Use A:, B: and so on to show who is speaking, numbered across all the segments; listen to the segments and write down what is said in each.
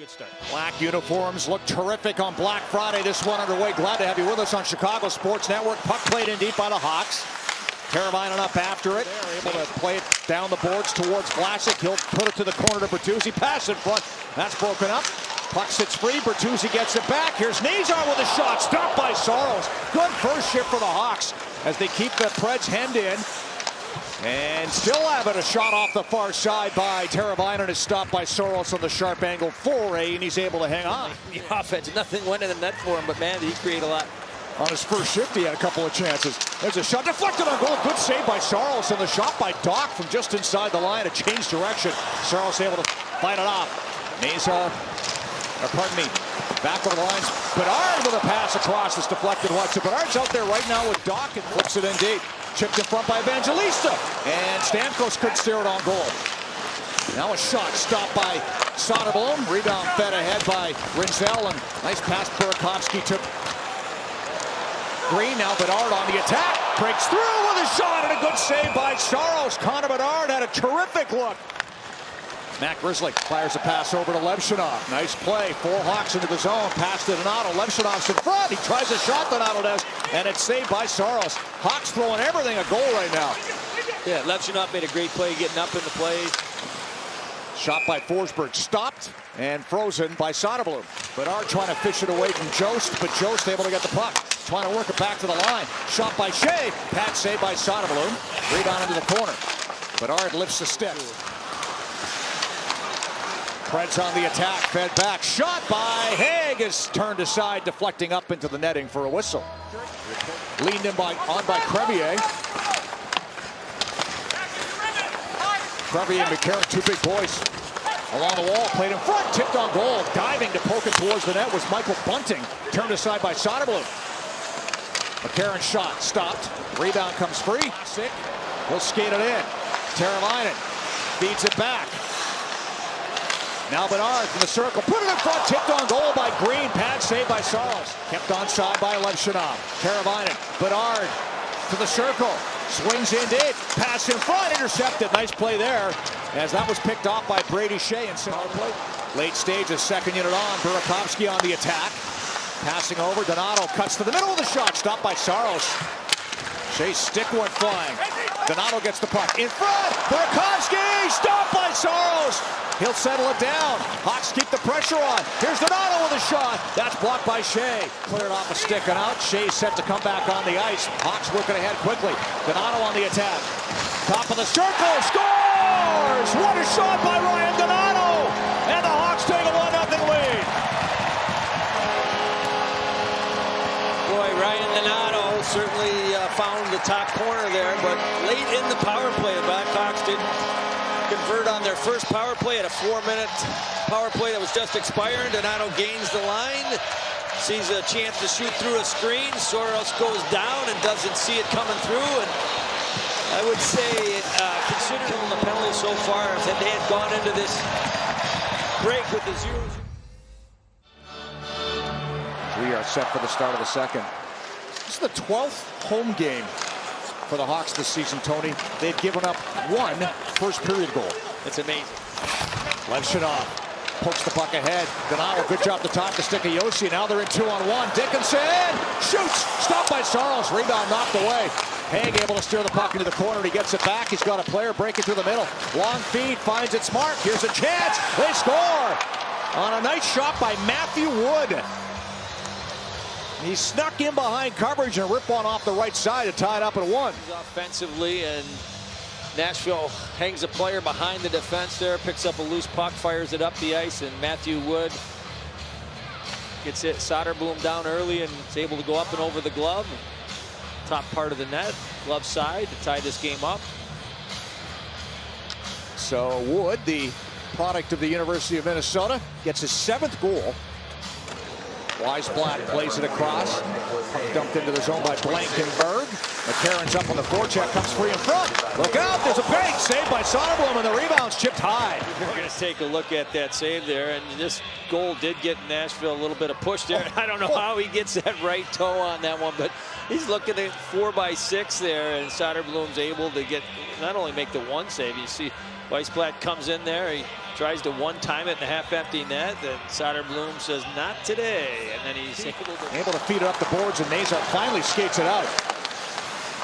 A: good start.
B: Black uniforms look terrific on Black Friday. This one underway. Glad to have you with us on Chicago Sports Network. Puck played in deep by the Hawks. Teravainen up after it. They're able to play it down the boards towards Vlasic. He'll put it to the corner to Bertuzzi. Pass in front. That's broken up. Puck sits free. Bertuzzi gets it back. Here's Nazar with a shot. Stopped by Saros. Good first shift for the Hawks as they keep the Preds hemmed in. And still have it. A shot off the far side by Teravainen is stopped by Saros on the sharp angle foray, and he's able to hang on.
A: The offense, nothing went in the net for him, but man, did he create a lot.
B: On his first shift, he had a couple of chances. There's a shot deflected on goal. Good save by Saros, and the shot by Doc from just inside the line. A change direction. Saros able to fight it off. Nazar, back over the lines. Bedard with a pass across. It's deflected wide. So Bedard's out there right now with Doc and flips it in deep. Chipped in front by Evangelista. And Stamkos couldn't steer it on goal. Now a shot stopped by Soderblom. Rebound fed ahead by Rinzel. And nice pass Burakovsky took. Green, now Bedard on the attack. Breaks through with a shot and a good save by Saros. Connor Bedard had a terrific look. Matt Grizzly fires a pass over to Levshunov. Nice play. 4 Hawks into the zone. Pass to Donato. Levshunov's in front. He tries a shot, Donato does, and it's saved by Saros. Hawks throwing everything a goal right now.
A: Yeah, Levshunov made a great play getting up in the play.
B: Shot by Forsberg. Stopped and frozen by Soderblom. Bedard trying to fish it away from Jost, but Jost able to get the puck. Trying to work it back to the line. Shot by Shea. Pat saved by Soderblom. Rebound into the corner. Bedard lifts the stick. Preds on the attack, fed back. Shot by Haig is turned aside, deflecting up into the netting for a whistle. Leaned in on by Crevier. Crevier and McCarron, 2 big boys. Along the wall, played in front, tipped on goal. Diving to poke it towards the net was Michael Bunting. Turned aside by Soderblom. McCarron shot, stopped. Rebound comes free. Sick. He'll skate it in. Teravainen feeds it back. Now Bedard from the circle, put it in front, tipped on goal by Green, pad saved by Saros. Kept onside by Levshunov. Teravainen, Bedard to the circle, swings in deep, pass in front, intercepted. Nice play there, as that was picked off by Brady Shea and play. Late stage, a second unit on, Burakovsky on the attack. Passing over, Donato cuts to the middle of the shot, stopped by Saros. Shea's stick went flying. Donato gets the puck in front. Burakovsky stopped by Saros. He'll settle it down. Hawks keep the pressure on. Here's Donato with a shot. That's blocked by Shea. Cleared off a stick and out. Shea's set to come back on the ice. Hawks working ahead quickly. Donato on the attack. Top of the circle. Scores! What a shot by Ryan Donato! And the Hawks take a 1-0 lead.
A: Boy, Ryan Donato certainly found the top corner there, but late in the power play, the Blackhawks didn't convert on their first power play at a 4-minute power play that was just expired. Donato gains the line, sees a chance to shoot through a screen. Saros goes down and doesn't see it coming through. And I would say, considering the penalty so far, if they had gone into this break with the 0-0.
B: We are set for the start of the second. This is the 12th home game for the Hawks this season, Tony. They've given up 1 first period goal.
A: It's amazing.
B: Levshunov pokes the puck ahead. Donato, good job to top the stick of Josi. Now they're in 2-on-1. Dickinson shoots. Stopped by Saros. Rebound knocked away. Haig able to steer the puck into the corner. He gets it back. He's got a player breaking through the middle. Long feed, finds its mark. Here's a chance. They score on a nice shot by Matthew Wood. He snuck in behind coverage and ripped one off the right side to tie it up at 1.
A: Offensively, and Nashville hangs a player behind the defense there, picks up a loose puck, fires it up the ice, and Matthew Wood gets it. Soderblom down early and is able to go up and over the glove. Top part of the net, glove side, to tie this game up.
B: So Wood, the product of the University of Minnesota, gets his 7th goal. Weisblatt plays it across. Dumped into the zone by Blankenberg. McCarron's up on the forecheck, comes free in front. Look out, there's a break. Saved by Soderblom, and the rebound's chipped high.
A: We're going to take a look at that save there, and this goal did get Nashville a little bit of push there. I don't know how he gets that right toe on that one, but he's looking at 4x6 there, and Soderblom's able to get, not only make the one save, you see Weissblatt comes in there. He tries to one-time it in the half-empty net. Then Soderblom says, not today. And then he's
B: able to feed it up the boards, and Nazar finally skates it out.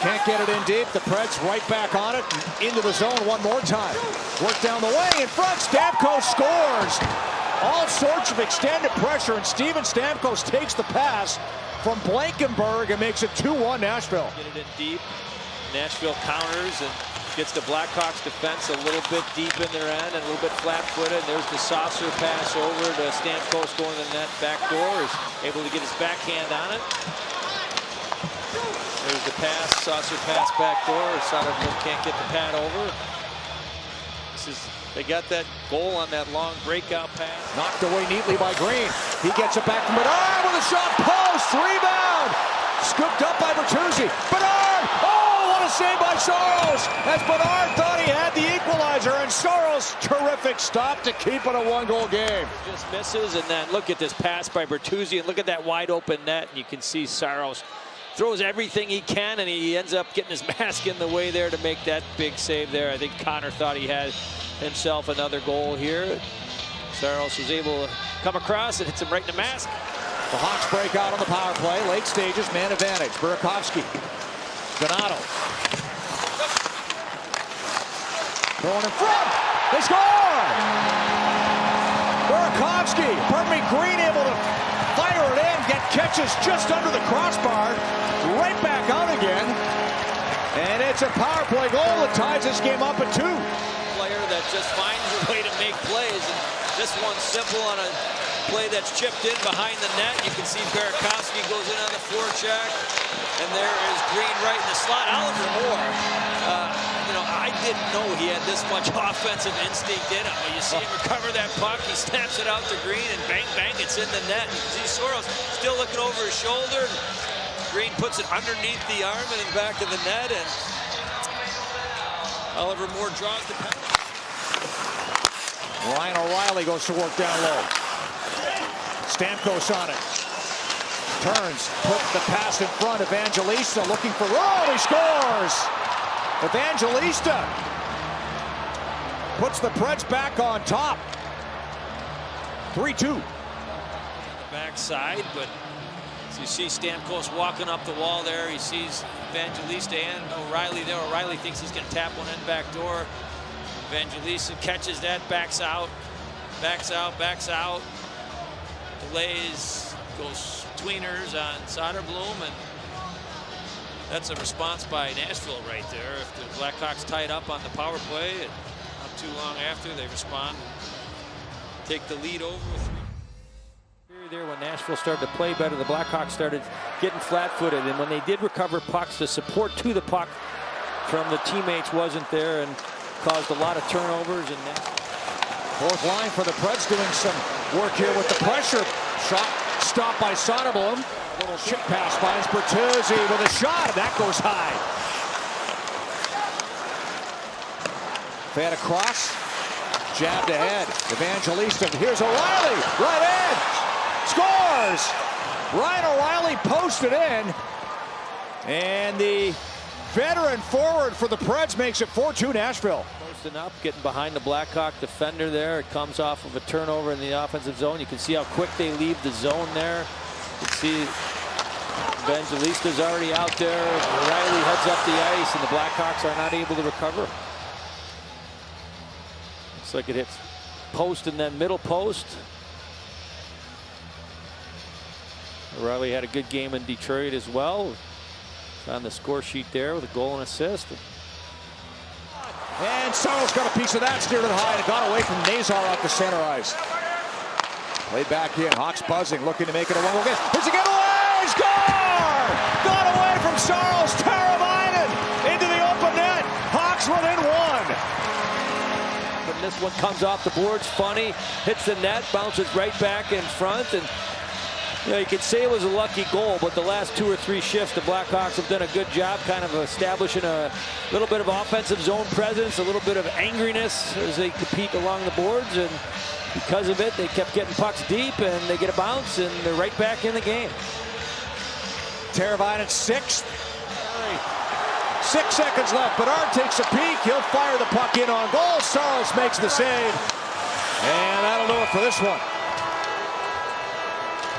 B: Can't get it in deep. The Preds right back on it. Into the zone one more time. Work down the wing in front. Stamkos scores. All sorts of extended pressure, and Steven Stamkos takes the pass from Blankenberg and makes it 2-1 Nashville.
A: Get it in deep. Nashville counters and gets the Blackhawks defense a little bit deep in their end and a little bit flat-footed. There's the Saucer pass over to Stamkos going to the net back door. Is able to get his backhand on it. There's the pass, Saucer pass back door. Soderblom can't get the pad over. They got that goal on that long breakout pass.
B: Knocked away neatly by Green. He gets it back from Bedard with a shot post. Rebound. Scooped up by Bertuzzi. Bedard! Oh, what a save by Saros! As Bedard thought he had the equalizer, and Saros, terrific stop to keep it a one-goal game.
A: Just misses, and then look at this pass by Bertuzzi, and look at that wide-open net, and you can see Saros throws everything he can, and he ends up getting his mask in the way there to make that big save there. I think Connor thought he had himself another goal here. Saros was able to come across and hits him right in the mask.
B: The Hawks break out on the power play. Late stages, man advantage. Burakovsky. Donato. Throwing in front. They score! Burakovsky. Green able to fire it in. Catches just under the crossbar. Right back out again. And it's a power play goal that ties this game up at 2.
A: Player that just finds a way to make plays. And this one's simple on a play that's chipped in behind the net. You can see Burakovsky goes in on the forecheck. And there is Green right in the slot. Oliver Moore, I didn't know he had this much offensive instinct in him. But you see him recover that puck. He snaps it out to Green, and bang, bang, it's in the net. And you see Saros still looking over his shoulder. Green puts it underneath the arm and in the back of the net. And Oliver Moore draws the penalty.
B: Ryan O'Reilly goes to work down low. Stamkos on it. Turns, put the pass in front. Evangelista looking for, he scores! Evangelista puts the Preds back on top. 3-2.
A: Backside, but as you see Stamkos walking up the wall there, he sees Evangelista and O'Reilly there. O'Reilly thinks he's going to tap one in back door. Evangelista catches that, backs out, backs out. Delays, goes tweeners on Soderblom, and that's a response by Nashville right there. If the Blackhawks tied up on the power play, and not too long after, they respond, take the lead over with 3. There when Nashville started to play better, the Blackhawks started getting flat-footed, and when they did recover pucks, the support to the puck from the teammates wasn't there and caused a lot of turnovers. And
B: fourth line for the Preds doing some work here with the pressure. Shot stopped by Soderblom. Little chip pass by Bertuzzi with a shot, and that goes high. Fed across, jabbed ahead. Evangelista, here's O'Reilly, right edge, scores! Ryan O'Reilly posted in, and the veteran forward for the Preds makes it 4-2 Nashville.
A: Posting up, getting behind the Blackhawk defender there. It comes off of a turnover in the offensive zone. You can see how quick they leave the zone there. You can see Evangelista's already out there. O'Reilly heads up the ice, and the Blackhawks are not able to recover. Looks like it hits post and then middle post. O'Reilly had a good game in Detroit as well. It's on the score sheet there with a goal and assist.
B: And Saros got a piece of that, steered it high, and it got away from Nazar off the center ice. Played back in. Hawks buzzing, looking to make it a one-goal game. Here's a giveaway! Score! Got away from Saros. Teravainen into the open net. Hawks within 1.
A: But this one comes off the boards funny, hits the net, bounces right back in front, and you could say it was a lucky goal, but the last 2 or 3 shifts, the Blackhawks have done a good job kind of establishing a little bit of offensive zone presence, a little bit of angriness as they compete along the boards, and because of it, they kept getting pucks deep, and they get a bounce, and they're right back in the game.
B: Teravainen 6th. 6 seconds left. Bedard takes a peek. He'll fire the puck in on goal. Saros makes the save. And that'll do it for this one.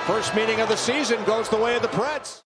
B: First meeting of the season goes the way of the Preds.